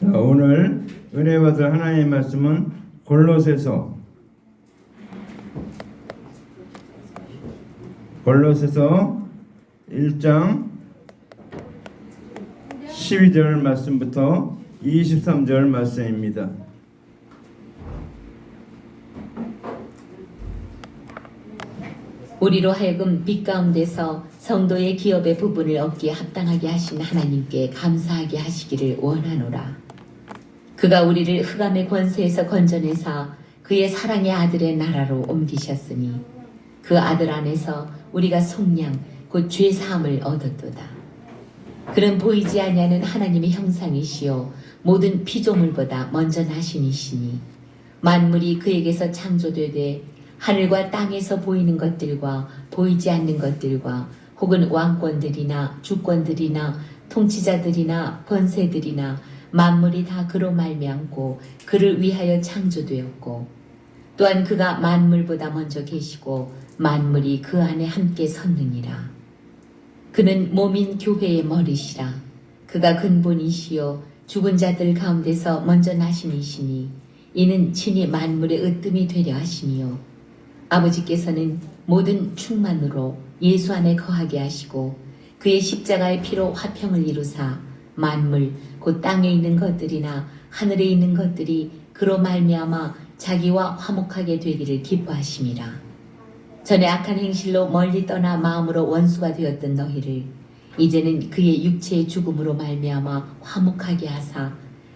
자, 오늘 은혜 받을 하나님의 말씀은 골로새서 1장 12절 말씀부터 23절 말씀입니다. 우리로 하여금 빛 가운데서 성도의 기업의 부분을 얻기에 합당하게 하신 하나님께 감사하게 하시기를 원하노라. 그가 우리를 흑암의 권세에서 건져내사 그의 사랑의 아들의 나라로 옮기셨으니 그 아들 안에서 우리가 속량 곧 죄 사함을 얻었도다. 그는 보이지 아니하는 하나님의 형상이시요 모든 피조물보다 먼저 나신 이시니 만물이 그에게서 창조되되 하늘과 땅에서 보이는 것들과 보이지 않는 것들과 혹은 왕권들이나 주권들이나 통치자들이나 권세들이나 만물이 다 그로 말미암고 그를 위하여 창조되었고 또한 그가 만물보다 먼저 계시고 만물이 그 안에 함께 섰느니라. 그는 몸인 교회의 머리시라. 그가 근본이시요 죽은 자들 가운데서 먼저 나신 이시니 이는 친히 만물의 으뜸이 되려 하심이요 아버지께서는 모든 충만으로 예수 안에 거하게 하시고 그의 십자가의 피로 화평을 이루사 만물 곧 땅에 있는 것들이나 하늘에 있는 것들이 그로 말미암아 자기와 화목하게 되기를 기뻐하심이라. 전에 악한 행실로 멀리 떠나 마음으로 원수가 되었던 너희를 이제는 그의 육체의 죽음으로 말미암아 화목하게 하사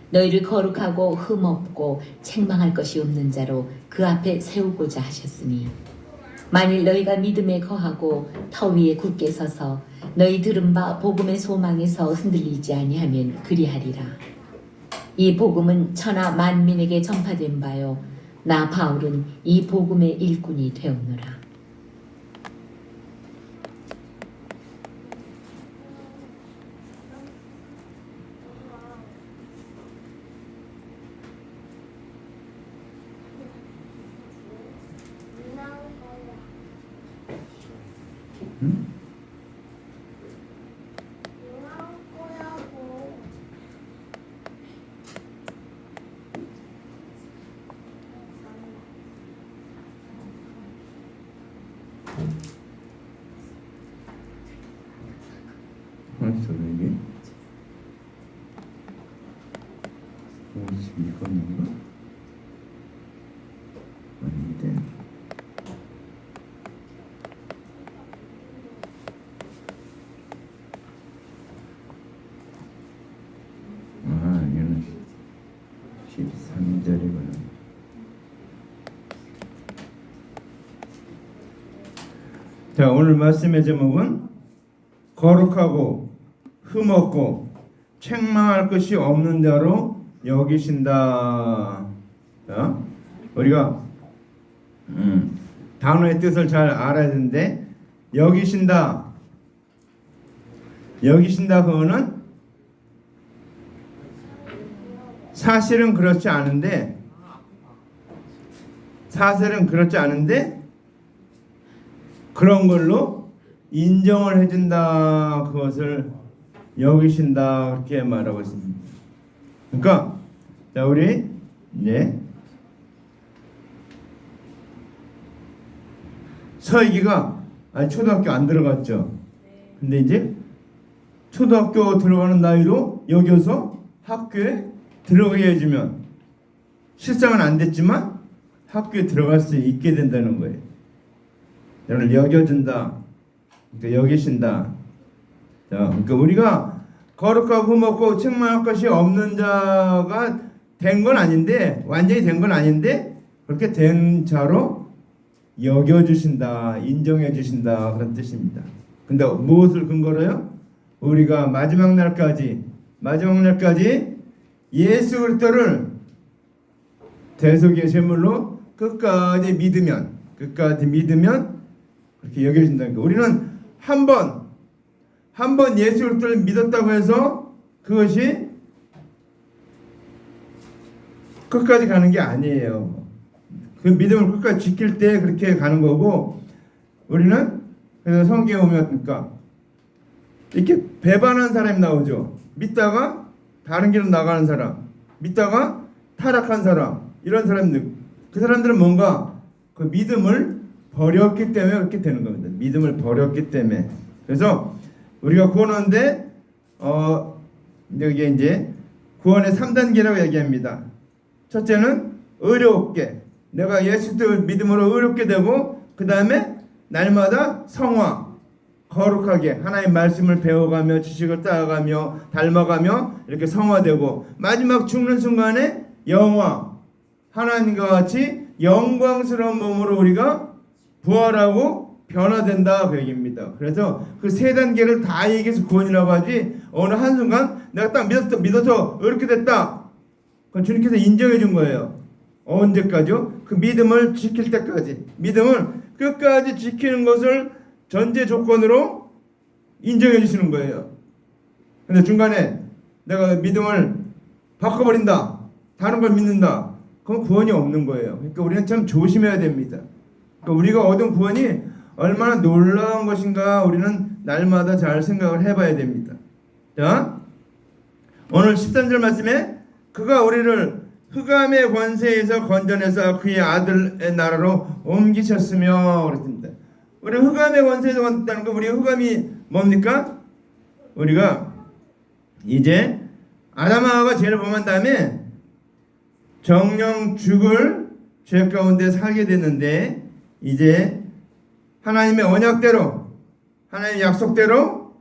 너희를 거룩하고 흠없고 책망할 것이 없는 자로 그 앞에 세우고자 하셨으니 만일 너희가 믿음에 거하고 터 위에 굳게 서서 너희 들은 바 복음의 소망에서 흔들리지 아니하면 그리하리라. 이 복음은 천하 만민에게 전파된 바요 나 바울은 이 복음의 일꾼이 되었노라. 어디서 이게? 52번인가? 아닌데. 얘는 13절이구나. 자, 오늘 말씀의 제목은 거룩하고 흠없고 책망할 것이 없는 자로 여기신다. 자, 우리가 단어의 뜻을 잘 알아야 되는데 여기신다 그거는 사실은 그렇지 않은데 그런 걸로 인정을 해준다, 그것을 여기신다, 그렇게 말하고 있습니다. 그러니까 자, 우리 이제 서희기가 아직 초등학교 안 들어갔죠. 근데 이제 초등학교 들어가는 나이로 여겨서 학교에 들어가게 해주면 실상은 안 됐지만 학교에 들어갈 수 있게 된다는 거예요. 너를 여겨준다, 그러니까 여기신다. 자, 그러니까 우리가 거룩하고 흠없고 책망할 것이 없는 자가 된 건 아닌데, 완전히 된 건 아닌데 그렇게 된 자로 여겨주신다, 인정해주신다, 그런 뜻입니다. 근데 무엇을 근거로요? 우리가 마지막 날까지 예수 그리스도를 대속의 제물로 끝까지 믿으면 그렇게 여겨진다는 거. 우리는 한 번 예수 그리스도를 믿었다고 해서 그것이 끝까지 가는 게 아니에요. 그 믿음을 끝까지 지킬 때 그렇게 가는 거고, 우리는 그래서 성경에 보면 그러니까 이렇게 배반한 사람이 나오죠. 믿다가 다른 길로 나가는 사람. 믿다가 타락한 사람, 이런 사람들, 그 사람들은 뭔가 그 믿음을 버렸기 때문에 그렇게 되는 겁니다. 믿음을 버렸기 때문에. 그래서 우리가 구원하는데 여기 이제 구원의 3단계라고 얘기합니다. 첫째는 의롭게, 내가 예수 그리스도 믿음으로 의롭게 되고, 그 다음에 날마다 성화, 거룩하게 하나님 말씀을 배워가며 지식을 쌓아가며 닮아가며 이렇게 성화되고, 마지막 죽는 순간에 영화, 하나님과 같이 영광스러운 몸으로 우리가 부활하고 변화된다 그 얘기입니다. 그래서 그 세 단계를 다 얘기해서 구원이라고 하지, 어느 한순간 내가 딱 믿어서 이렇게 됐다, 그건 주님께서 인정해 준 거예요. 언제까지요? 그 믿음을 지킬 때까지, 믿음을 끝까지 지키는 것을 전제 조건으로 인정해 주시는 거예요. 근데 중간에 내가 믿음을 바꿔버린다, 다른 걸 믿는다, 그건 구원이 없는 거예요. 그러니까 우리는 참 조심해야 됩니다. 그러니까 우리가 얻은 구원이 얼마나 놀라운 것인가 우리는 날마다 잘 생각을 해봐야 됩니다. 자, 오늘 13절 말씀에 그가 우리를 흑암의 권세에서 건져내서 그의 아들의 나라로 옮기셨으며 그랬습니다. 우리 흑암의 권세에서 건졌다는 거, 우리 흑암이 뭡니까? 우리가 이제 아담하와가 죄를 범한 다음에 정령 죽을 죄 가운데 살게 됐는데, 이제 하나님의 언약대로, 하나님의 약속대로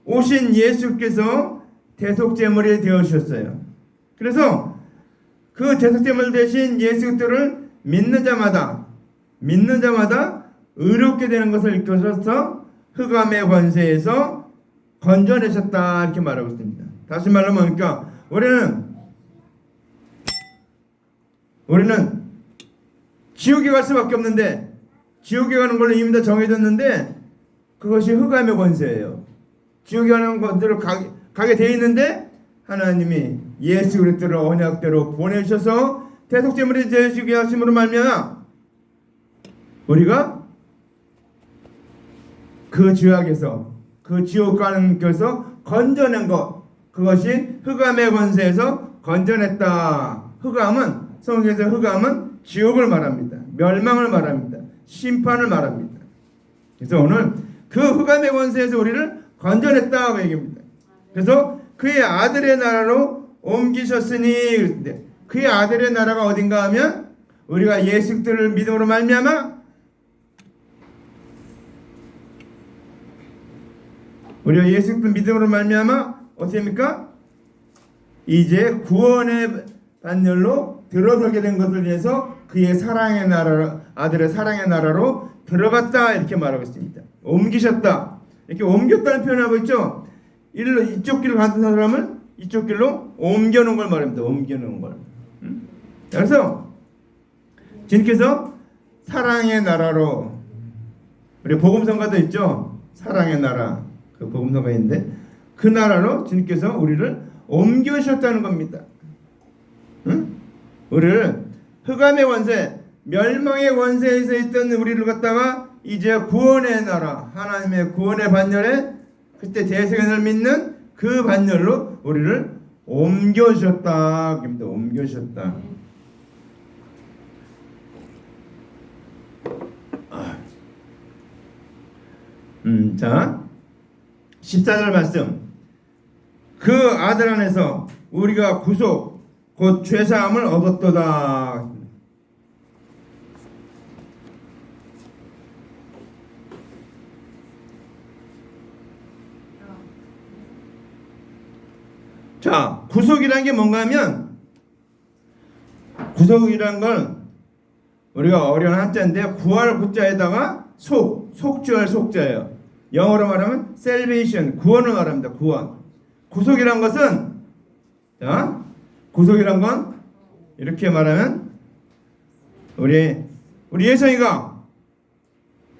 오신 예수께서 대속제물이 되어주셨어요. 그래서 그 대속제물 대신 예수를 믿는 자마다 의롭게 되는 것을 이끌어서 흑암의 권세에서 건져내셨다 이렇게 말하고 있습니다. 다시 말로 뭡니까? 우리는 지옥에 갈 수밖에 없는데, 지옥에 가는 걸로 이미 다 정해졌는데 그것이 흑암의 권세예요. 지옥에 가는 것들을 가게 돼 있는데 하나님이 예수 그리스도를 언약대로 보내셔서 대속제물이 되시게 하심으로 말미암아 우리가 그 죄악에서, 그 지옥 가는 것에서 건져낸 것, 그것이 흑암의 권세에서 건져냈다. 흑암은, 성경에서 흑암은 지옥을 말합니다. 멸망을 말합니다. 심판을 말합니다. 그래서 오늘 그 흑암의 권세에서 우리를 건져냈다고 얘기합니다. 그래서 그의 아들의 나라로 옮기셨으니, 그의 아들의 나라가 어딘가 하면 우리가 예수 그리스도를 믿음으로 말미암아 우리가 예수 그리스도 믿음으로 말미암아 어떻게 합니까? 이제 구원의 반열로 들어서게 된 것을 위해서 그의 사랑의 나라, 아들의 사랑의 나라로 들어갔다 이렇게 말하고 있습니다. 옮기셨다, 이렇게 옮겼다는 표현하고 있죠. 이쪽 길로 가는 사람을 이쪽 길로 옮겨놓은 걸 말합니다. 옮겨놓은 걸. 그래서 주님께서 사랑의 나라로, 우리 복음성가도 있죠. 사랑의 나라, 그 복음성가 있는데 그 나라로 주님께서 우리를 옮겨주셨다는 겁니다. 우리를 흑암의 권세, 멸망의 권세에서 있던 우리를 갖다가 이제 구원의 나라, 하나님의 구원의 반열에, 그때 대세견을 믿는 그 반열로 우리를 옮겨주셨다. 옮겨주셨다. 자, 14절 말씀. 그 아들 안에서 우리가 구속, 곧 죄사함을 얻었도다. 자, 구속이라는 게 뭔가 하면, 구속이란 건 우리가 어려운 한자인데 구할 구자에다가 속죄할 속자예요. 영어로 말하면 salvation, 구원을 말합니다. 구원. 구속이란 것은, 자, 구속이란 건 이렇게 말하면 우리 예성이가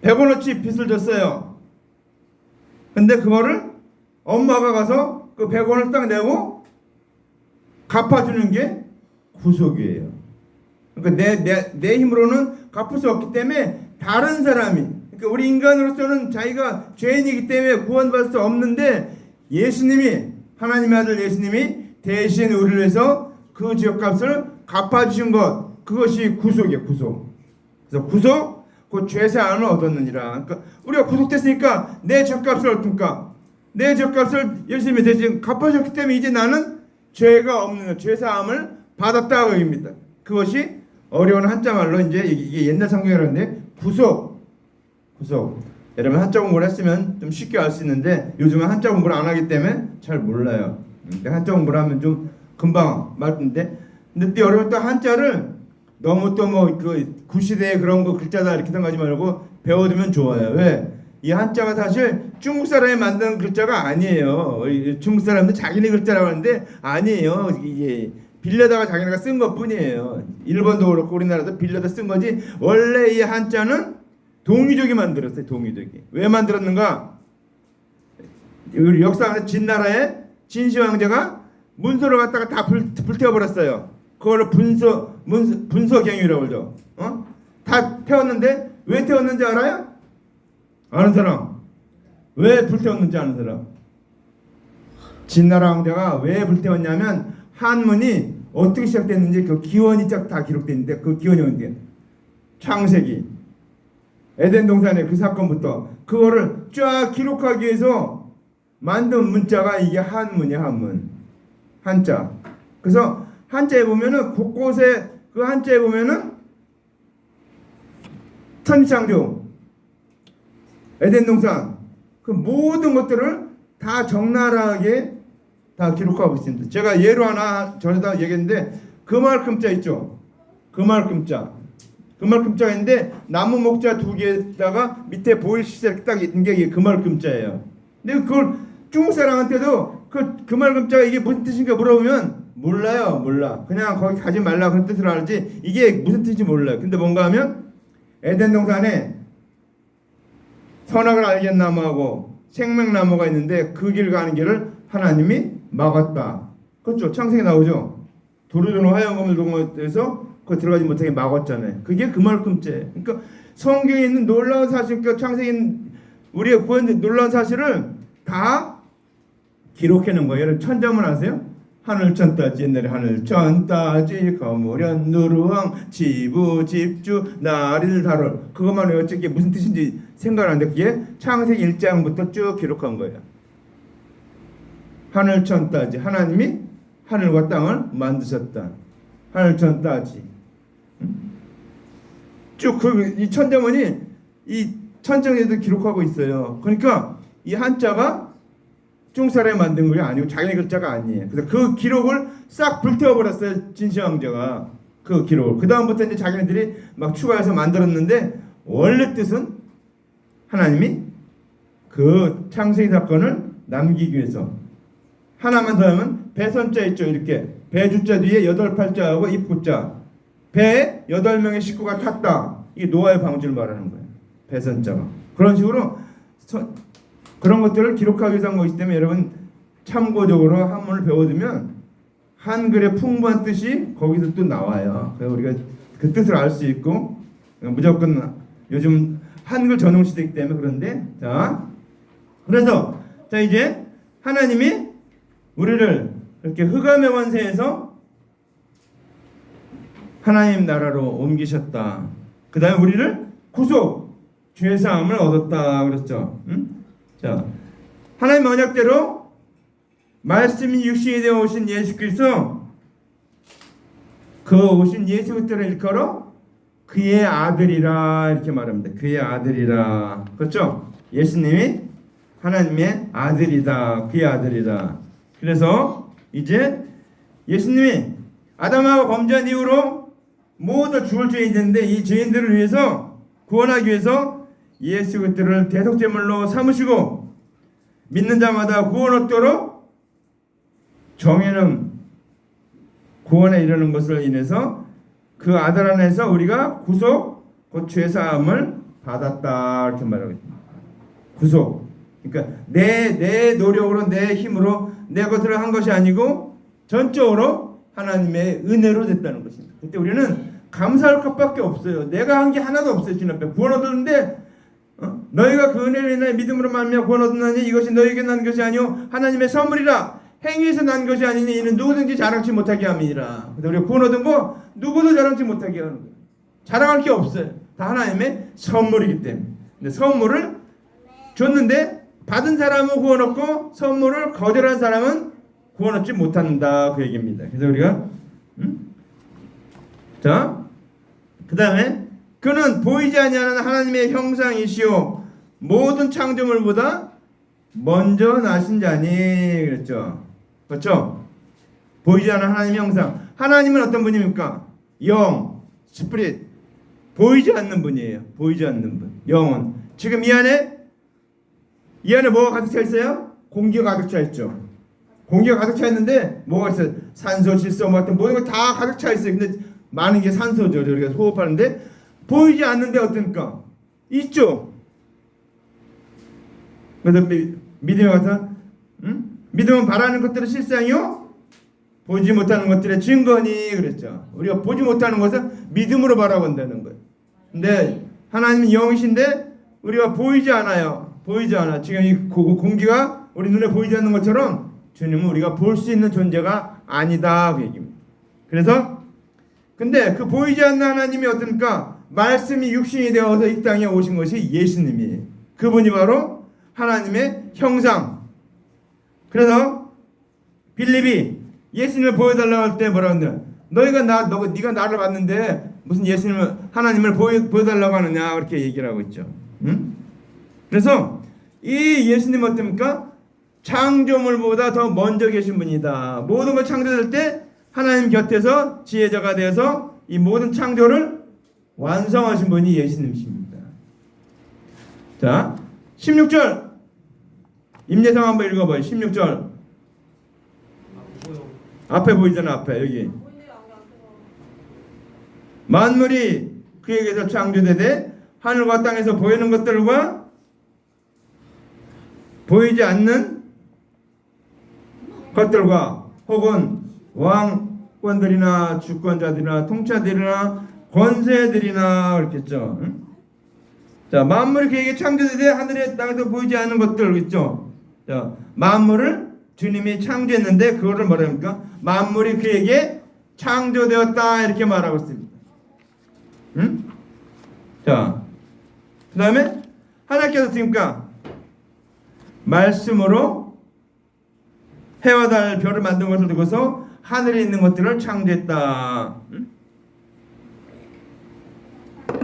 100원어치 빚을 졌어요. 근데 그거를 엄마가 가서 그 100원을 딱 내고 갚아주는 게 구속이에요. 그러니까 내 힘으로는 갚을 수 없기 때문에 다른 사람이, 그러니까 우리 인간으로서는 자기가 죄인이기 때문에 구원받을 수 없는데 예수님이, 하나님의 아들 예수님이 대신 우리를 위해서 그 죄값을 갚아주신 것, 그것이 구속이에요. 구속. 그래서 구속, 그 죄사함을 얻었느니라. 그러니까 우리가 구속됐으니까 내 죄값을 얻으니까 내 죄값을 열심히 대신 갚아줬기 때문에 이제 나는 죄가 없는 죄사함을 받았다고 얘기합니다. 그것이 어려운 한자말로 이제 이게 옛날 성경이라는데 구속. 여러분 한자 공부를 했으면 좀 쉽게 알 수 있는데 요즘은 한자 공부를 안 하기 때문에 잘 몰라요. 한자 공부를 하면 좀 금방 말던데. 근데 또 여러분 또 한자를 너무 또 뭐 그 구시대에 그런 거 글자다 이렇게 생각하지 말고 배워두면 좋아요. 왜? 이 한자가 사실 중국 사람이 만든 글자가 아니에요. 중국 사람들 자기네 글자라고 하는데 아니에요. 이게 빌려다가 자기네가 쓴 것뿐이에요. 일본도 그렇고 우리나라도 빌려다 쓴 거지. 원래 이 한자는 동유족이 만들었어요. 동유족이. 왜 만들었는가? 우리 역사에서 진나라의 진시 황제가 문서를 갖다가 다 불태워버렸어요. 그거를 분서경유라고 그러죠. 다 태웠는데 왜 태웠는지 알아요? 아는 사람? 왜 불태웠는지 아는 사람? 진나라 황제가 왜 불태웠냐면 한문이 어떻게 시작됐는지 그 기원이 쫙 다 기록되어 있는데 그 기원이 어디에? 창세기 에덴 동산의 그 사건부터 그거를 쫙 기록하기 위해서 만든 문자가 이게 한문이야. 한문. 한자. 그래서 한자에 보면은 곳곳에 그 한자에 보면은 천지창조, 에덴 동산 그 모든 것들을 다 적나라하게 다 기록하고 있습니다. 제가 예로 하나 전에다 얘기했는데 그말금자 있죠. 그말금자가 있는데 나무 목자 두 개에다가 밑에 보일 시설 딱 있는 게 그말금자예요. 근데 그걸 중국 사람한테도 그말금자가 이게 무슨 뜻인가 물어보면 몰라. 그냥 거기 가지 말라 그런 뜻을 알지 이게 무슨 뜻인지 몰라요. 근데 뭔가 하면 에덴 동산에 선악을 알게 나무하고 생명나무가 있는데 그 길 가는 길을 하나님이 막았다. 그렇죠. 창세기 나오죠. 도르도노 화영검을 동원해서 그 들어가지 못하게 막았잖아요. 그게 그만큼째. 그러니까 성경에 있는 놀라운 사실, 그러니까 창세기 우리가 구한 놀라운 사실을 다 기록해놓은 거예요. 여러분 천자문 아세요? 하늘천 따지 옛날에 하늘천 따지 거무련 누르왕 지부 집주 나리를 다룰 그것만 외웠지 이게 무슨 뜻인지 생각 안 돼. 그게 창세기 1장부터 쭉 기록한 거예요. 하늘천 따지 하나님이 하늘과 땅을 만드셨다. 하늘천 따지 쭉 이 천자문이 이 천정에도 기록하고 있어요. 그러니까 이 한자가 중국 사람이 만든 게 아니고 자기네 글자가 아니에요. 그래서 그 기록을 싹 불태워버렸어요. 진시 황제가 그 기록을. 그 다음부터 이제 자기네들이 막 추가해서 만들었는데 원래 뜻은 하나님이 그 창세기 사건을 남기기 위해서 하나만 더 하면 배선자 있죠. 이렇게 배주자 뒤에 8팔자하고 입구자 배에 8명의 식구가 탔다. 이게 노아의 방주를 말하는 거예요. 배선자가. 그런 식으로 그런 것들을 기록하기 위해서 한 것이기 때문에 여러분 참고적으로 한문을 배워두면 한글의 풍부한 뜻이 거기서 또 나와요. 그래서 우리가 그 뜻을 알 수 있고 무조건 요즘 한글 전용 시대이기 때문에 그런데 그래서 이제 하나님이 우리를 이렇게 흑암의 권세에서 하나님 나라로 옮기셨다. 그 다음에 우리를 구속 죄사함을 얻었다 그랬죠. 자, 하나님 언약대로 말씀이 육신이 되어 오신 예수 그리스도 그 오신 예수 그리스도를 일컬어 그의 아들이라 이렇게 말합니다. 그의 아들이라. 그렇죠? 예수님이 하나님의 아들이다. 그의 아들이다. 그래서 이제 예수님이 아담하고 범죄한 이후로 모두 죽을 죄인이 있는데 이 죄인들을 위해서 구원하기 위해서 예수 그리스도를 대속제물로 삼으시고 믿는 자마다 구원 얻도록 정의는 구원에 이르는 것을 인해서 그 아들 안에서 우리가 구속, 곧 죄사함을 받았다 이렇게 말하고 있습니다. 구속. 그러니까 내 노력으로 내 힘으로 내 것을 한 것이 아니고 전적으로 하나님의 은혜로 됐다는 것입니다. 그때 우리는 감사할 것밖에 없어요. 내가 한 게 하나도 없어요. 주님 앞에 구원 얻었는데 너희가 그 은혜를 인하여 믿음으로 말미암아 구원 얻었나니 이것이 너희에게 난 것이 아니요 하나님의 선물이라 행위에서 난 것이 아니니 이는 누구든지 자랑치 못하게 함이니라. 그래서 우리가 구원 얻은 거 누구도 자랑치 못하게 하는 거예요. 자랑할 게 없어요. 다 하나님의 선물이기 때문에. 근데 선물을 줬는데 받은 사람은 구원 얻고 선물을 거절한 사람은 구원 얻지 못한다, 그 얘기입니다. 그래서 우리가 자, 그 다음에 그는 보이지 아니하는 하나님의 형상이시오 모든 창조물보다 먼저 나신 자니, 그랬죠. 그렇죠? 보이지 않는 하나님의 형상. 하나님은 어떤 분입니까? 영, 스피릿. 보이지 않는 분이에요. 보이지 않는 분. 영은. 지금 이 안에 뭐가 가득 차 있어요? 공기가 가득 차 있죠. 공기가 가득 차 있는데 뭐가 있어요? 산소, 질소, 뭐 같은 모든 거 다 가득 차 있어요. 근데 많은 게 산소죠. 우리가 호흡하는데 보이지 않는데 어떻습니까? 있죠. 그래서 믿음에 가서 믿음은 바라는 것들의 실상이요 보지 못하는 것들의 증거니, 그랬죠. 우리가 보지 못하는 것은 믿음으로 바라본다는 거예요. 근데 하나님은 영이신데 우리가 보이지 않아요. 보이지 않아. 지금 이 공기가 우리 눈에 보이지 않는 것처럼 주님은 우리가 볼 수 있는 존재가 아니다, 그 얘기입니다. 그래서 근데 그 보이지 않는 하나님이 어떻습니까? 말씀이 육신이 되어서 이 땅에 오신 것이 예수님이에요. 그분이 바로 하나님의 형상. 그래서 빌립이 예수님을 보여달라고 할 때 뭐라고 하냐? 네가 나를 봤는데 무슨 예수님을 하나님을 보여달라고 하느냐, 그렇게 얘기를 하고 있죠. 그래서 이 예수님은 어떻습니까? 창조물보다 더 먼저 계신 분이다. 모든 걸 창조될 때 하나님 곁에서 지혜자가 되어서 이 모든 창조를 완성하신 분이 예수님이십니다. 자, 16절 임예상 한번 읽어봐요. 16절 앞에 보이잖아. 앞에 여기 만물이 그에게서 창조되되 하늘과 땅에서 보이는 것들과 보이지 않는 것들과 혹은 왕권들이나 주권자들이나 통치자들이나 권세들이나 그렇겠죠. 자, 만물이 그에게 창조되되 하늘의 땅에서 보이지 않는 것들, 그렇죠. 자, 만물을 주님이 창조했는데 그거를 뭐라 합니까? 만물이 그에게 창조되었다, 이렇게 말하고 있습니다. 자, 그 다음에 하나님께서 지금까 말씀으로 해와 달 별을 만든 것을 두고서 하늘에 있는 것들을 창조했다.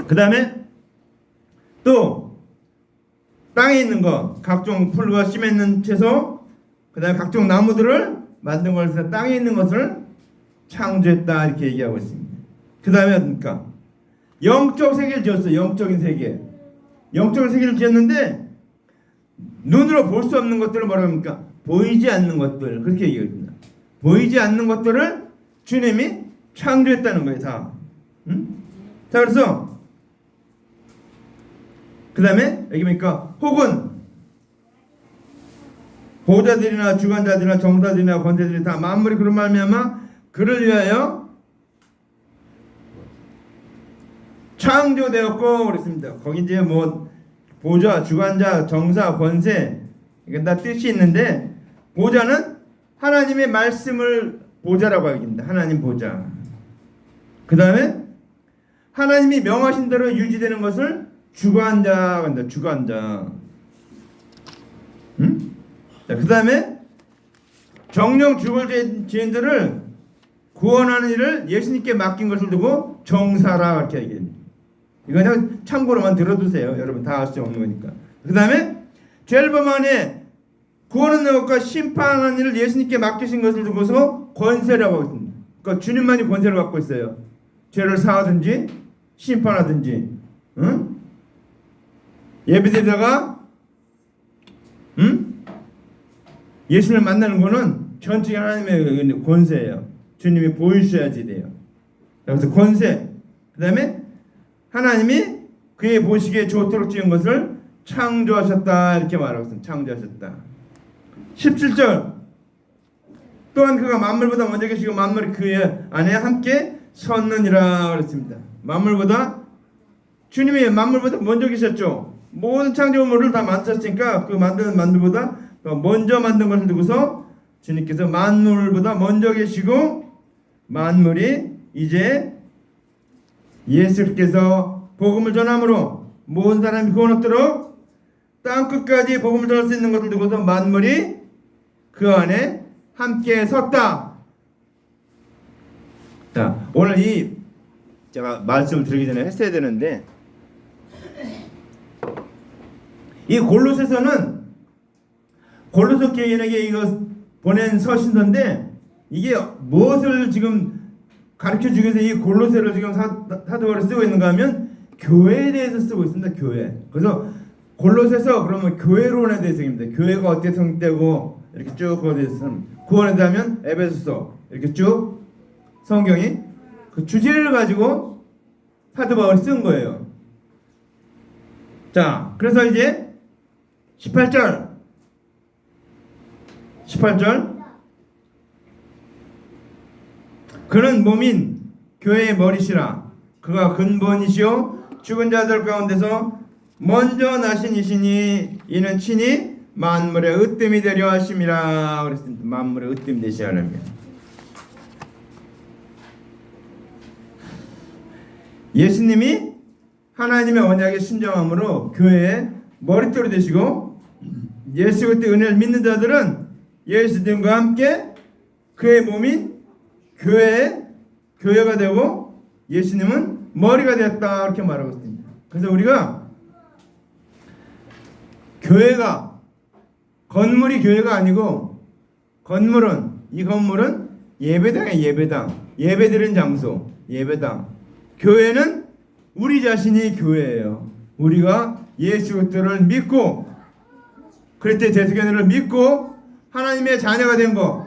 그 다음에 또 땅에 있는 것, 각종 풀과 씨 맺는 채소, 그 다음에 각종 나무들을 만든 것에서 땅에 있는 것을 창조했다, 이렇게 얘기하고 있습니다. 그 다음에 어떻습니까? 영적 세계를 지었어요. 영적인 세계. 영적인 세계를 지었는데 눈으로 볼 수 없는 것들을 뭐라 합니까? 보이지 않는 것들, 그렇게 얘기합니다. 보이지 않는 것들을 주님이 창조했다는 거예요, 다. 자, 그래서 그 다음에 여기 보니까 혹은 보좌들이나 주관자들이나 정사들이나 권세들이 다 만물이 그런 말미암아 그를 위하여 창조되었고 그랬습니다. 거기 이제 뭐 보좌, 주관자, 정사, 권세 이게 다 뜻이 있는데 보좌는 하나님의 말씀을 보좌라고 하겠습니다. 하나님 보좌. 그 다음에 하나님이 명하신 대로 유지되는 것을 주관자가 한다. 주관자. 자, 그 다음에 정령 죽을 죄인들을 구원하는 일을 예수님께 맡긴 것을 두고 정사라, 이렇게 얘기합니다. 이거 그냥 참고로만 들어두세요. 여러분 다 알 수 없는 거니까. 그 다음에 죄를 범하니 구원하는 것과 심판하는 일을 예수님께 맡기신 것을 두고서 권세라고 하겠습니다. 그러니까 주님만이 권세를 갖고 있어요. 죄를 사하든지 심판하든지. 예배드리다가 예수님을 만나는 거는 전적인 하나님의 권세예요. 주님이 보이셔야지 돼요. 그래서 권세. 그 다음에 하나님이 그의 보시기에 좋도록 지은 것을 창조하셨다, 이렇게 말하고 있습니다. 창조하셨다. 17절 또한 그가 만물보다 먼저 계시고 만물이 그의 안에 함께 섰느니라 그랬습니다. 만물보다 주님이 만물보다 먼저 계셨죠. 모든 창조물을 다 만드셨으니까 그 만드는 만물보다 먼저 만든 것을 두고서 주님께서 만물보다 먼저 계시고 만물이 이제 예수께서 복음을 전함으로 모든 사람이 구원 얻도록 땅 끝까지 복음을 전할 수 있는 것을 두고서 만물이 그 안에 함께 섰다. 자, 오늘 이 제가 말씀을 드리기 전에 했어야 되는데 이 골로새서는 골로새 교인에게 이거 보낸 서신서인데 이게 무엇을 지금 가르쳐주기 위해서 이 골로새를 지금 사도 바울이 쓰고 있는가 하면 교회에 대해서 쓰고 있습니다. 교회. 그래서 골로새서 그러면 교회론에 대해서 입니다. 교회가 어떻게 성립되고 이렇게 쭉 그거에 대해서 구원에 대하면 에베소서 이렇게 쭉 성경이 그 주제를 가지고 사도 바울이 쓴 거예요. 자, 그래서 이제 18절 그는 몸인 교회의 머리시라. 그가 근본이시요 죽은 자들 가운데서 먼저 나신 이시니 이는 친히 만물의 으뜸이 되려 하심이라 그랬습니다. 만물의 으뜸이 되시려 하면 예수님이 하나님의 언약에 신정함으로 교회의 머릿돌이 되시고 예수 그리스도의 은혜를 믿는 자들은 예수님과 함께 그의 몸인 교회가 되고 예수님은 머리가 되었다 이렇게 말하고 있습니다. 그래서 우리가 교회가 건물이 교회가 아니고 이 건물은 예배당이에요. 예배드리는 장소 예배당. 교회는 우리 자신이 교회예요. 우리가 예수 그리스도를 믿고 그리스도의 대속연을 믿고 하나님의 자녀가 된 것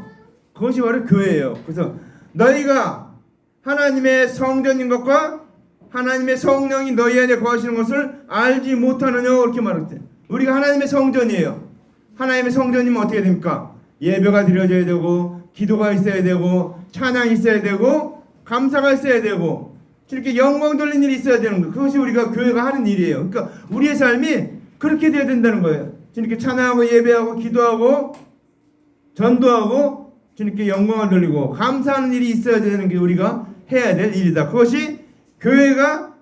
그것이 바로 교회예요. 그래서 너희가 하나님의 성전인 것과 하나님의 성령이 너희 안에 거하시는 것을 알지 못하느냐 이렇게 말했대요. 우리가 하나님의 성전이에요. 하나님의 성전이면 어떻게 됩니까? 예배가 드려져야 되고 기도가 있어야 되고 찬양이 있어야 되고 감사가 있어야 되고 이렇게 영광 돌리는 일이 있어야 되는 거예요. 그것이 우리가 교회가 하는 일이에요. 그러니까 우리의 삶이 그렇게 돼야 된다는 거예요. 주님께 찬양하고 예배하고 기도하고 전도하고 주님께 영광을 돌리고 감사하는 일이 있어야 되는 게 우리가 해야 될 일이다. 그것이 교회가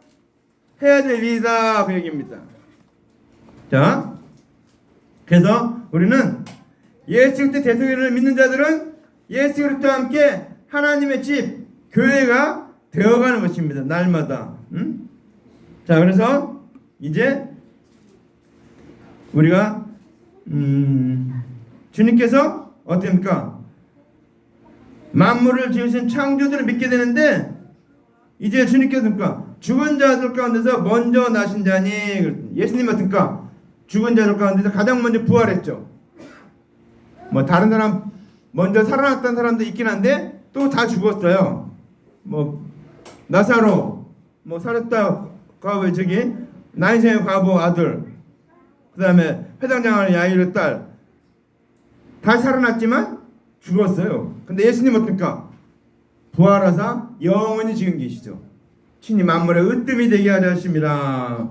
해야 될 일이다 그 얘기입니다. 자, 그래서 우리는 예수 그리스도 대속연을 믿는 자들은 예수 그리스도와 함께 하나님의 집 교회가 되어가는 것입니다. 날마다. 자, 그래서 이제 우리가 주님께서 어떻습니까? 만물을 지으신 창조주를 믿게 되는데 이제 주님께서 죽은 자들 가운데서 먼저 나신 자니 예수님 어떻습니까? 죽은 자들 가운데서 가장 먼저 부활했죠. 뭐 다른 사람 먼저 살아났던 사람도 있긴 한데 또 다 죽었어요. 뭐 나사로 뭐 살았다 과부 저기 나인생의 과부 아들 그 다음에 회당장하는 야이르 딸 다시 살아났지만 죽었어요. 근데 예수님 어떻습니까? 부활하사 영원히 지금 계시죠. 친히 만물의 으뜸이 되게 하려 하심이라.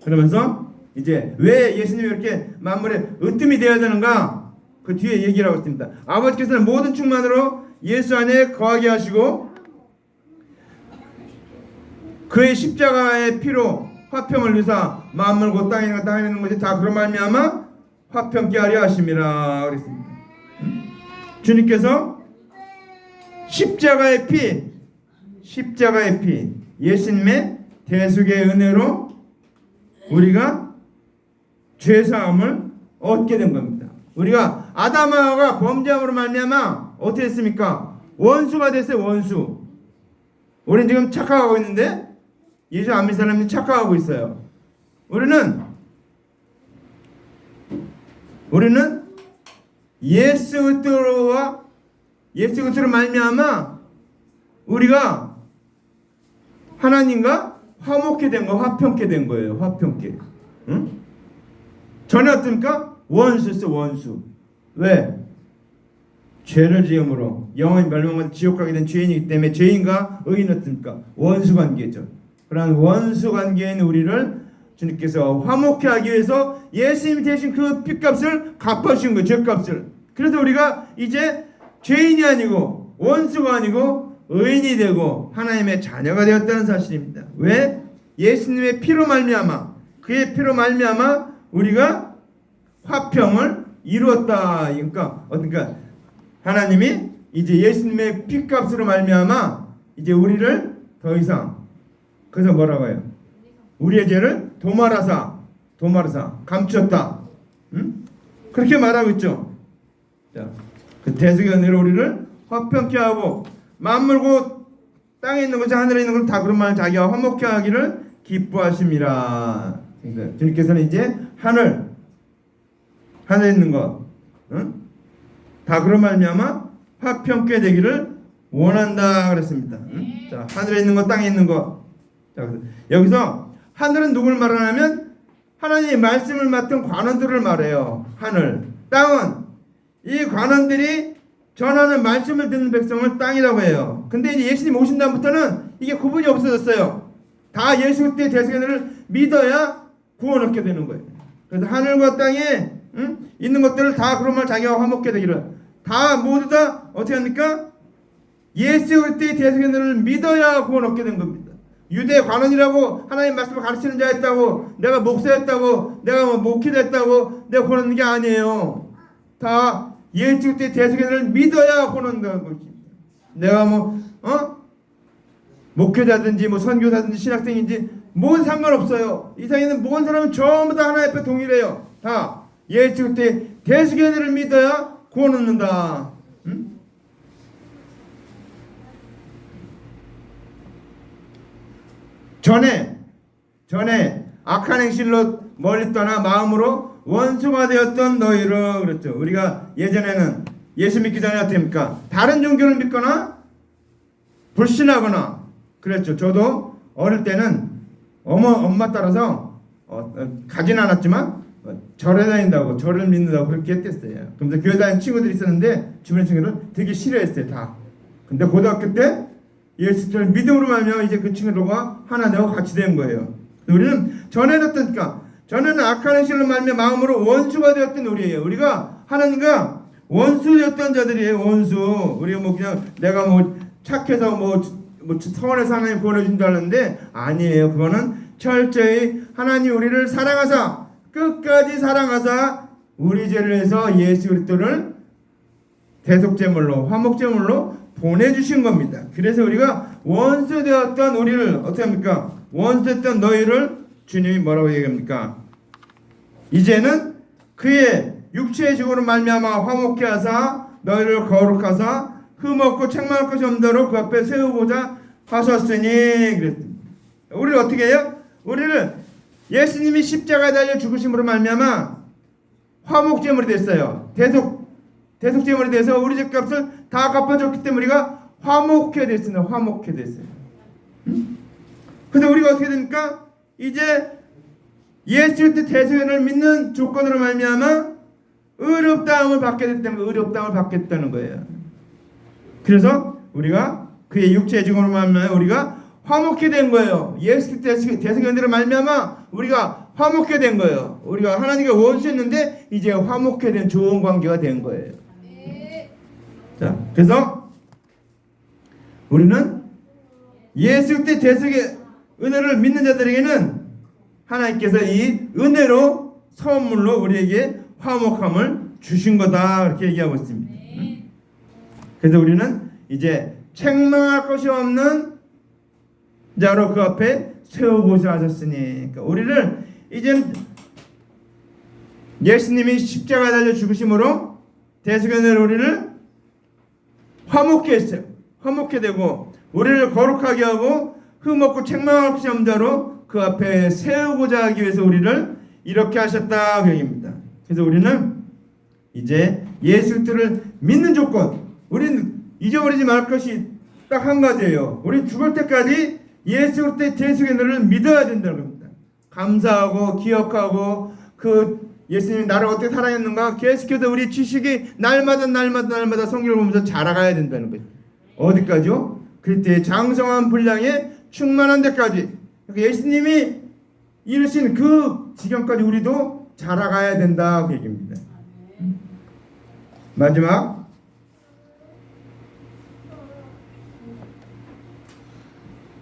그러면서 이제 왜 예수님이 이렇게 만물의 으뜸이 되어야 되는가? 그 뒤에 얘기를 하고 있습니다. 아버지께서는 모든 충만으로 예수 안에 거하게 하시고 그의 십자가의 피로 화평을 누사 만물 곧 땅에 있는 것 땅에 있는 것이 다 그런 말미암아 화평케 하려 하심이라 그랬습니다. 주님께서 십자가의 피 예수님의 대속의 은혜로 우리가 죄사함을 얻게 된 겁니다. 우리가 아담하가 범죄함으로 말미암아 어떻게 했습니까? 원수가 됐어요. 원수. 우리는 지금 착각하고 있는데 예수 안 믿는 사람이 착각하고 있어요. 우리는 예수 그리스도로 말미암아 우리가 하나님과 화목해 된 거, 화평케 된 거예요. 화평케. 응? 전에 어떻습니까? 원수였어, 원수. 왜? 죄를 지음으로 영원히 멸망받아 지옥 가게 된 죄인이기 때문에 죄인과 의인은 어떻습니까? 원수 관계죠. 그러한 원수 관계에 있는 우리를 주님께서 화목케 하기 위해서 예수님이 대신 그 핏값을 갚아주신 거예요. 죄값을. 그래서 우리가 이제 죄인이 아니고 원수가 아니고 의인이 되고 하나님의 자녀가 되었다는 사실입니다. 왜? 예수님의 피로 말미암아, 그의 피로 말미암아 우리가 화평을 이루었다. 그러니까 하나님이 이제 예수님의 피값으로 말미암아 이제 우리를 더 이상, 그래서 뭐라고 해요? 우리의 죄를 도말하사 감추었다. 응? 그렇게 말하고 있죠. 자, 그 대속의 은혜로 우리를 화평케 하고 만물 곧 땅에 있는 것이 하늘에 있는 것 다 그런 말 자기와 화목케 하기를 기뻐하심이라. 그러니까 주님께서는 이제 하늘에 있는 것, 응? 다 그런 말미암아 화평케 되기를 원한다 그랬습니다. 응? 자, 하늘에 있는 것, 땅에 있는 것. 자, 여기서 하늘은 누굴 말하냐면 하나님의 말씀을 맡은 관원들을 말해요. 하늘. 땅은 이 관원들이 전하는 말씀을 듣는 백성을 땅이라고 해요. 근데 이제 예수님 오신 다음부터는 이게 구분이 없어졌어요. 다 예수 그리스도의 대속을 믿어야 구원 얻게 되는 거예요. 그래서 하늘과 땅에 있는 것들을 다 그런 말 자기와 화목게 되기를, 다 모두 다 어떻게 합니까? 예수 그리스도의 대속을 믿어야 구원 얻게 된 겁니다. 유대 관원이라고 하나님 말씀을 가르치는 자였다고, 내가 목사였다고, 내가 뭐 목회자였다고 내가 구원 얻는 게 아니에요. 다 예수 그리스도의 대속을 믿어야 구원 얻는 것입니다. 내가 목회자든지 뭐 선교사든지 신학생인지 뭔 상관없어요. 이 세상에 있는 모든 사람은 전부 다 하나님 앞에 동일해요. 다 예수 그리스도의 대속의 은혜를 믿어야 구원 얻는다. 응? 전에 악한 행실로 멀리 떠나 마음으로 원수가 되었던 너희를 그랬죠. 우리가 예전에는 예수 믿기 전에 어떻게 합니까? 다른 종교를 믿거나 불신하거나 그랬죠. 저도 어릴 때는 엄마 따라서 가진 않았지만 절에 다닌다고, 절을 믿는다고 그렇게 했댔어요. 그러면서 교회 다니는 친구들이 있었는데 주변 친구들 되게 싫어했어요. 다. 근데 고등학교 때 예수를 믿음으로 말면 이제 그 친구들과 하나 되고 같이 된 거예요. 우리는 전에는 어떻습니까? 전에는 악한 행실로 말며 마음으로 원수가 되었던 우리예요. 우리가 하나님과 원수 되었던 자들이에요. 원수. 우리가 뭐 그냥 내가 뭐 착해서 뭐 서원에서 하나님 구원해준다는데 아니에요. 그거는 철저히 하나님 우리를 사랑하사 끝까지 사랑하사 우리 죄를 해서 예수 그리스도를 대속제물로 화목제물로 보내주신 겁니다. 그래서 우리가 원수 되었던 우리를 어떻게 합니까? 원수 되었던 너희를 주님이 뭐라고 얘기합니까? 이제는 그의 육체의 죽음으로 말미암아 화목케 하사 너희를 거룩하사 흠없고 책망할 것이 없도록 그 앞에 세우고자 하셨으니 그랬습니다. 우리를 어떻게 해요? 우리를 예수님이 십자가에 달려 죽으심으로 말미암아 화목제물이 됐어요. 대속제물이 돼서 우리 죄값을 다 갚아줬기 때문에 우리가 화목해 됐습니다. 화목해 됐어요. 그래서 우리가 어떻게 됩니까? 이제 예수 그리스도 대속을 믿는 조건으로 말미암아 의롭다함을 받게 됐다는 거예요. 의롭다함을 받겠다는 거예요. 그래서 우리가 그의 육체의 죽음으로 말미암아 우리가 화목해 된 거예요. 예수 그리스도 대속의 은혜로 말미암아 우리가 화목해 된 거예요. 우리가 하나님과 원수였는데 이제 화목해 된 좋은 관계가 된 거예요. 자, 그래서 우리는 예수 그리스도 대속의 은혜를 믿는 자들에게는 하나님께서 이 은혜로 선물로 우리에게 화목함을 주신 거다 그렇게 얘기하고 있습니다. 그래서 우리는 이제 책망할 것이 없는 자로 그 앞에 세우고자 하셨으니, 그러니까 우리를 이젠 예수님이 십자가에 달려 죽으심으로 대속의 은혜로 우리를 화목케 했어요. 화목케 되고 우리를 거룩하게 하고 흠없고 책망할 것이 없는 자로 그 앞에 세우고자 하기 위해서 우리를 이렇게 하셨다 그 얘기입니다. 그래서 우리는 이제 예수 그리스도를 믿는 조건, 우리는 잊어버리지 말 것이 딱 한 가지예요. 우리는 죽을 때까지 예수 그리스도의 대속의 은혜를 믿어야 된다는 겁니다. 감사하고 기억하고 그 예수님이 나를 어떻게 사랑했는가 계속해서 우리 지식이 날마다 성경을 보면서 자라가야 된다는 거죠. 어디까지요? 그때 장성한 분량에 충만한 데까지. 그러니까 예수님이 이르신 그 지경까지 우리도 자라가야 된다 그 얘기입니다. 마지막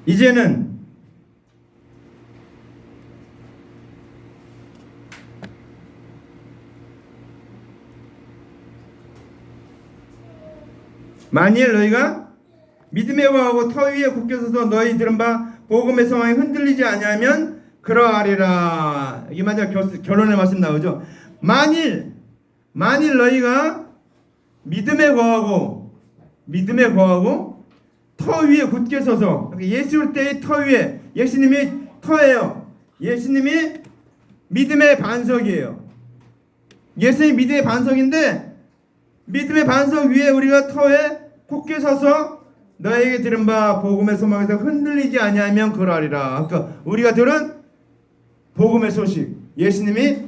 이제는 만일 너희가 믿음에 거하고 터 위에 굳게 서서 너희 들은 바 복음의 성황이 흔들리지 아니하면 그러하리라. 이게 마지막 결론의 말씀 나오죠. 만일 너희가 믿음에 거하고 터 위에 굳게 서서, 예수 올 때의 터 위에, 예수님이 터예요. 예수님이 믿음의 반석이에요. 예수님이 믿음의 반석인데, 믿음의 반석 위에 우리가 터에 굳게 서서 너에게 들은 바 복음의 소망에서 흔들리지 아니하면 그러하리라. 그러니까 우리가 들은 복음의 소식, 예수님이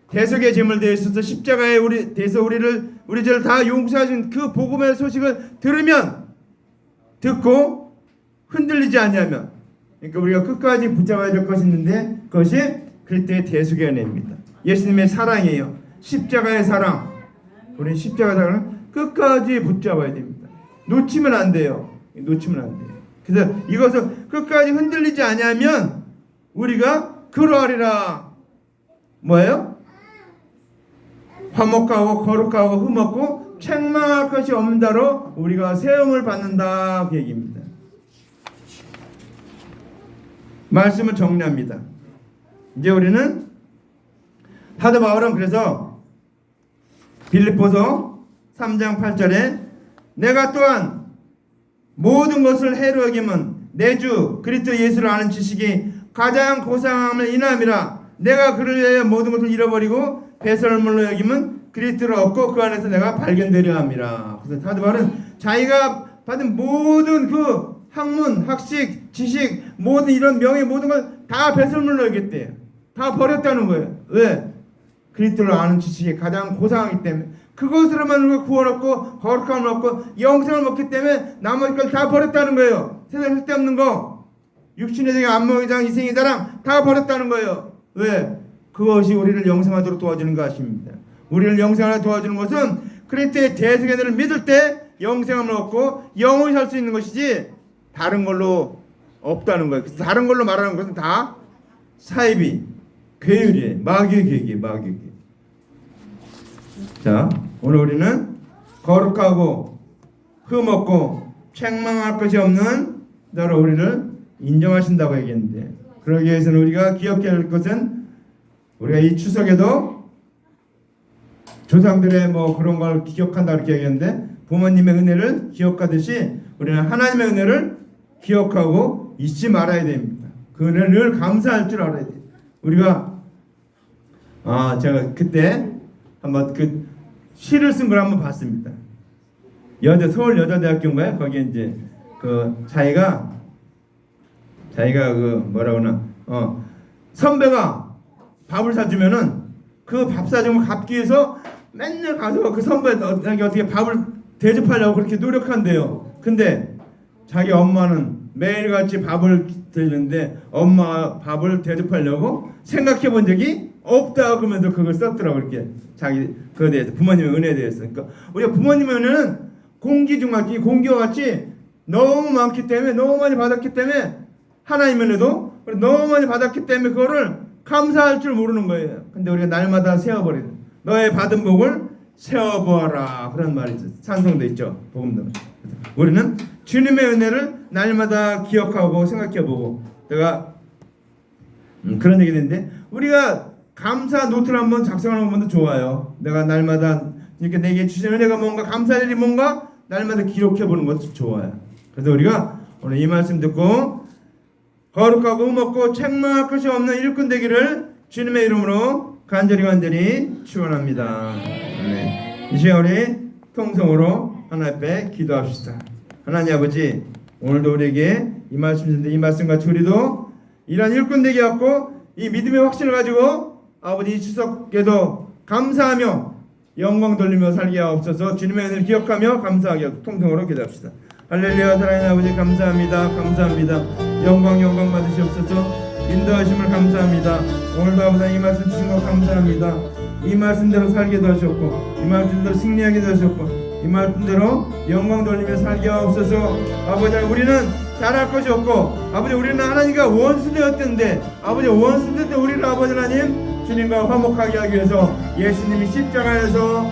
대속의 제물 되어 있어서 십자가에 대해서 우리 죄를 다 용서하신 그 복음의 소식을 듣고 흔들리지 아니하면, 그러니까 우리가 끝까지 붙잡아야 될 것이 있는데, 그것이 그리스도의 대속의 은혜입니다. 예수님의 사랑이에요. 십자가의 사랑. 우리 십자가의 사랑을 끝까지 붙잡아야 됩니다. 놓치면 안 돼요. 그래서 이것을 끝까지 흔들리지 아니하면 우리가 그러하리라. 뭐예요? 화목하고 거룩하고 흠없고 책망할 것이 없는 자로 우리가 세움을 받는다, 그 얘기입니다. 말씀을 정리합니다. 이제 우리는 사도 바울은 그래서 빌립보서 3장 8절에 내가 또한 모든 것을 해로 여김은 내 주 그리스도 예수를 아는 지식이 가장 고상함을 인함이라. 내가 그를 위하여 모든 것을 잃어버리고 배설물로 여김은 그리스도를 얻고 그 안에서 내가 발견되려 함이라. 그래서 사도 바울은 자기가 받은 모든 그 학문, 학식, 지식, 모든 이런 명예, 모든 걸 다 배설물로 여겼대요. 다 버렸다는 거예요. 왜? 그리스도를 아는 지식이 가장 고상하기 때문에, 그것으로만 우리가 구원 얻고 거룩함을 얻고 영생을 얻기 때문에 나머지 걸 다 버렸다는 거예요. 세상에 쓸데없는 거, 육신의 정의, 안목의 장, 이생의 자랑 다 버렸다는 거예요. 왜? 그것이 우리를 영생하도록 도와주는 것입니다. 우리를 영생하도록 도와주는 것은 그리스도의 대속의 은혜를 믿을 때 영생함을 얻고 영원히 살 수 있는 것이지 다른 걸로 없다는 거예요. 그래서 다른 걸로 말하는 것은 다 사이비, 괴율이에요. 마귀의 계획이에요. 마귀의 계획. 자, 오늘 우리는 거룩하고 흠없고 책망할 것이 없는 자로 우리를 인정하신다고 얘기했는데, 그러기 위해서는 우리가 기억해야 할 것은, 우리가 이 추석에도 조상들의 뭐 그런 걸 기억한다 이렇게 얘기했는데, 부모님의 은혜를 기억하듯이 우리는 하나님의 은혜를 기억하고 잊지 말아야 됩니다. 그 은혜를 늘 감사할 줄 알아야 돼요. 우리가 제가 그때 한번 그 시를 쓴 걸 한번 봤습니다. 서울 여자대학교인가요? 거기에 이제 그 자기가 그 뭐라 그러나 선배가 밥을 사주면은 그 밥 사주면 갚기 위해서 맨날 가서 그 선배에게 어떻게 밥을 대접하려고 그렇게 노력한대요. 근데 자기 엄마는 매일같이 밥을 드리는데 엄마 밥을 대접하려고 생각해 본 적이 없다 그러면서 그걸 썼더라고. 이렇게 자기 그에 대해서, 부모님의 은혜에 대해서. 그러니까 우리가 부모님의 은혜는 공기 중 같이, 공기와 같이 너무 많기 때문에, 너무 많이 받았기 때문에, 하나님의 은혜도 너무 많이 받았기 때문에 그거를 감사할 줄 모르는 거예요. 근데 우리가 날마다 세어버려요. 너의 받은 복을 세어보아라, 그런 말이 있어요. 찬송도 있죠. 복음도. 우리는 주님의 은혜를 날마다 기억하고 생각해보고, 내가 그런 얘기 했는데, 우리가 감사 노트를 한번 작성하는 것도 좋아요. 내가 날마다 이렇게 내게 주신 은혜가 뭔가, 감사할 일이 뭔가 날마다 기록해보는 것도 좋아요. 그래서 우리가 오늘 이 말씀 듣고 거룩하고 흠없고 책망할 것이 없는 일꾼 되기를 주님의 이름으로 간절히 축원합니다. 네. 이 시간 우리 통성으로 하나님 앞에 기도합시다. 하나님 아버지, 오늘도 우리에게 이 말씀과 우리도 이러한 일꾼 되게 갖고 이 믿음의 확신을 가지고 아버지 이 추석에도 감사하며 영광 돌리며 살게 하옵소서. 주님의 은혜를 기억하며 감사하게 하고 통성으로 기도합시다. 할렐루야. 사랑하는 아버지 감사합니다. 영광 받으시옵소서. 인도하심을 감사합니다. 오늘도 아버지 이 말씀 주신 것 감사합니다. 이 말씀대로 살게도 하셨고 이 말씀대로 승리하게도 하셨고 이 말씀대로 영광 돌리며 살게 하옵소서. 아버지 우리는 잘할 것이 없고 아버지 우리는 하나님과 원수되었던데 아버지 원수될 때 우리를 아버지 하나님 주님과 화목하게 하기 위해서 예수님이 십자가에서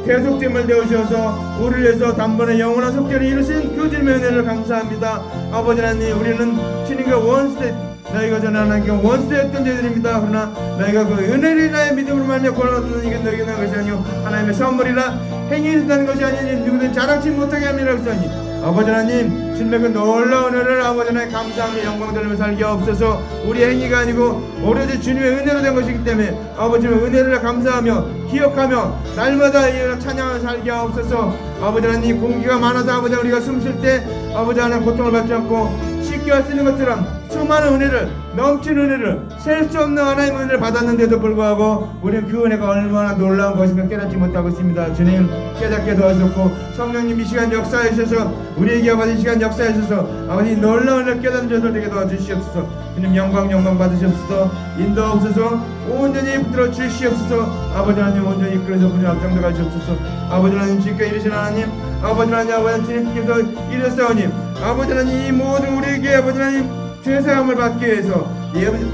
대속됨을 되어주셔서 우리를 위해서 단번에 영원한 속죄를 이루신 그 주님의 은혜를 감사합니다. 아버지 하나님 우리는 주님과 원수되 너희가 전에 하나님과 원수되었던 자들입니다. 그러나 너희가 그 은혜를 인하여 믿음으로 말미암아 구원을 얻는 이게 너희에게 난 것이 아니요 하나님의 선물이라 행위에서 나는 것이 아니니 누구든 자랑치 못하게 함이라 하시니 아버지 하나님 주님의 그 놀라운 은혜를 아버지 하나님 감사하며 영광 돌리며 살게 하옵소서. 우리 행위가 아니고 오로지 주님의 은혜로 된 것이기 때문에 아버지의 은혜를 감사하며 기억하며 날마다 이 찬양을 살게 하옵소서. 아버지 하나님 공기가 많아서 아버지 우리가 숨 쉴 때 아버지 하나님 고통을 받지 않고 쉽게 할 수 있는 것처럼 수많은 은혜를 넘치는 은혜를 셀 수 없는 하나님의 은혜를 받았는데도 불구하고 우리는 그 은혜가 얼마나 놀라운 것인가 깨닫지 못하고 있습니다. 주님 깨닫게 도와주셨고 성령님 이 시간 역사해 주셔서 우리에게 아버지 이 시간 역사해 주셔서 아버지 놀라운 은혜를 깨닫는 저들 되게 도와주시옵소서. 주님 영광 받으시옵소서. 인도하옵소서. 온전히 붙들어 주시옵소서. 아버지 하나님 온전히 이끌어서 분야 앞장서 가시옵소서. 아버지 하나님 지금까지 이르신 하나님 아버지 하나님 아버지 주님께서 이르사오니 아버지 하나님 이 모든 우리에게 아버지 하나님 죄사함을 받기 위해서 이 아버지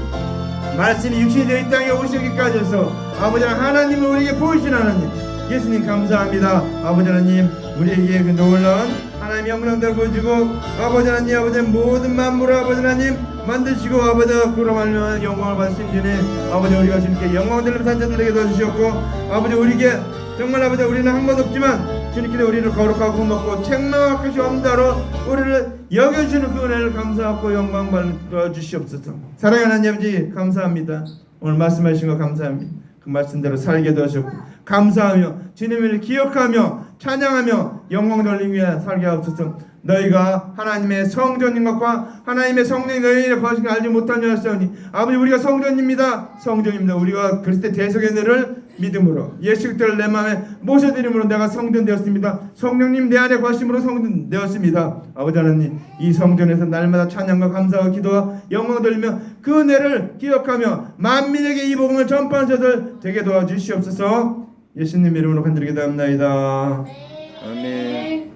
말씀이 육신이 되어 이 땅에 오시기까지 해서 아버지 하나님을 우리에게 보이신 하나님 예수님 감사합니다. 아버지 하나님 우리에게 그 놀라운 하나님의 영광대로 보여주고 아버지 하나님 아버지 모든 만물을 아버지 하나님 만드시고 아버지가 그로 말미암아 영광을 받으신 주님 아버지 우리가 주님께 영광 돌리며 산자들에게 도와주셨고 아버지 우리에게 정말 아버지 우리는 한 것 없지만 주님께서 우리를 거룩하고 고맙고 책망할 것이 없다로 우리를 여겨주시는 그 은혜를 감사하고 영광 받아 주시옵소서. 사랑하는 하나님 아버지 감사합니다. 오늘 말씀하신 거 감사합니다. 그 말씀대로 살게 도와주셨고 감사하며 주님을 기억하며 찬양하며 영광 돌리기 위해 살게 하옵소서. 너희가 하나님의 성전인 것과 하나님의 성령이 너희를 거하신 걸 알지 못하냐 하시오니 아버지 우리가 성전입니다. 우리가 그리스도의 대속의 은혜를 믿음으로 예수 그리스도를 내 마음에 모셔드림으로 내가 성전 되었습니다. 성령님 내 안에 거하심으로 성전 되었습니다. 아버지 하나님 이 성전에서 날마다 찬양과 감사와 기도와 영광 돌리며 그 은혜를 기억하며 만민에게 이 복음을 전파하는 자들 되게 도와주시옵소서. 예수님 이름으로 간절히 기도합나이다. 아멘.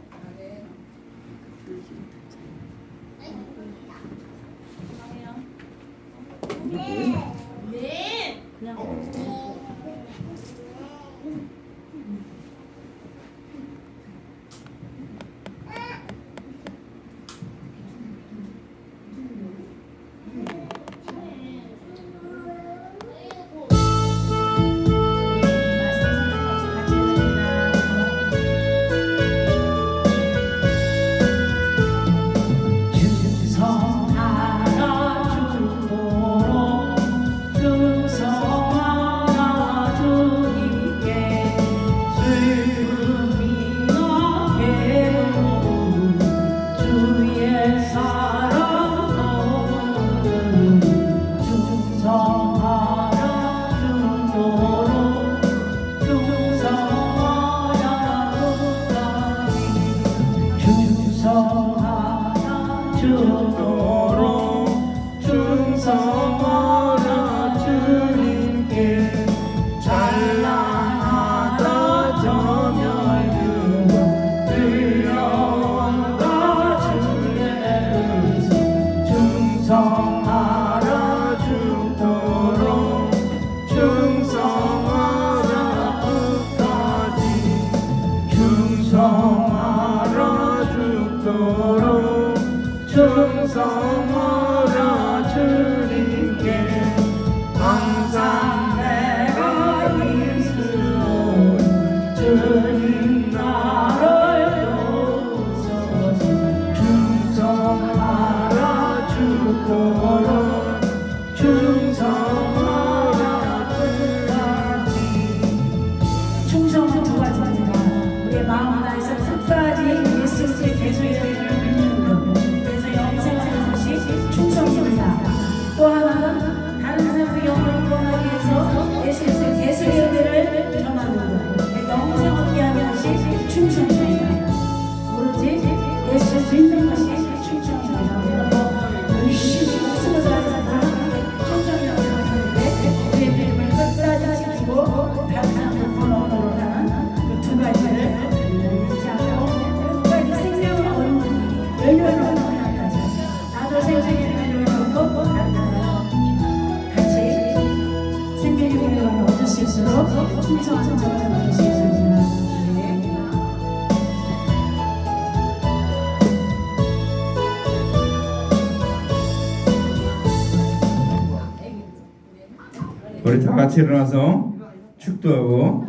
충성하라 주님께 항상 내가 힘쓰고 주님 나를 도우소서. 충성하라 주도록 충성하라 끝까지. 충성은 두 가지입니다. 우리의 마음 하나에서 끝까지 예수의 대소의 믿는 것. 그래서 영생하는 것이 충성하는 자가 되시겠습니다. 우리 다 같이 일어나서 축도하고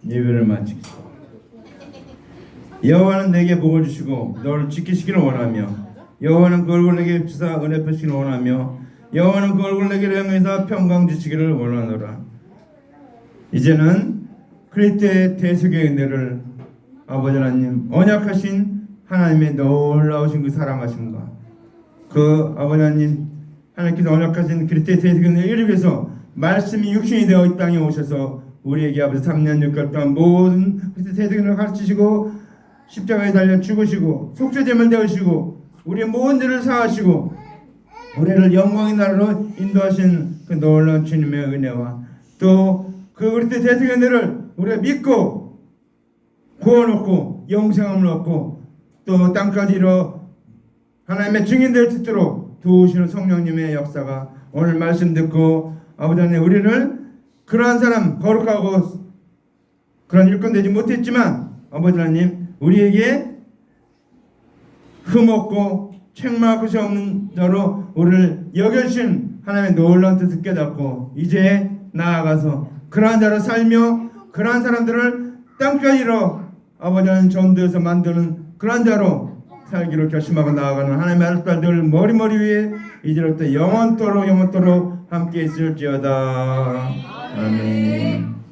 예배를 마치겠습니다. 여호와는 내게 복을 주시고 너를 지키시기를 원하며 여호와는 그 얼굴 내게 주사 은혜 펴시기를 원하며 여호와는 그 얼굴 내게 향해서 평강 주시기를 원하노라. 이제는 그리스도의 대속의 은혜를 아버지 하나님 언약하신 하나님의 놀라우신 그 사랑하심과 그 아버지 하나님 하나님께서 언약하신 그리스도의 대속의 은혜를 이루기 위해서 말씀이 육신이 되어 이 땅에 오셔서 우리에게 아버지 3년 6개월 동안 모든 그리스도의 대속의 은혜를 가르치시고 십자가에 달려 죽으시고 속죄제물 되으시고 우리의 모든 죄를 사하시고 우리를 영광의 나라로 인도하신 그 놀라운 주님의 은혜와 또 그 그리스도의 대속의 은혜를 우리가 믿고 구원 얻고 영생함을 얻고 또 땅까지 이뤄 하나님의 증인될 수 있도록 도우시는 성령님의 역사가 오늘 말씀 듣고 아버지 하나님 우리를 그러한 사람 거룩하고 그런 일꾼 되지 못했지만 아버지 하나님 우리에게 흠없고 책망할 것이 없는 자로 우리를 여겨주신 하나님의 놀라운 뜻을 깨닫고 이제 나아가서 그러한 자로 살며 그러한 사람들을 땅까지 이뤄 아버지 하나님 전도에서 만드는 그러한 자로 살기로 결심하고 나아가는 하나님의 아들들 머리머리 위에 이제부터 영원토록 함께 있을지어다. 아멘.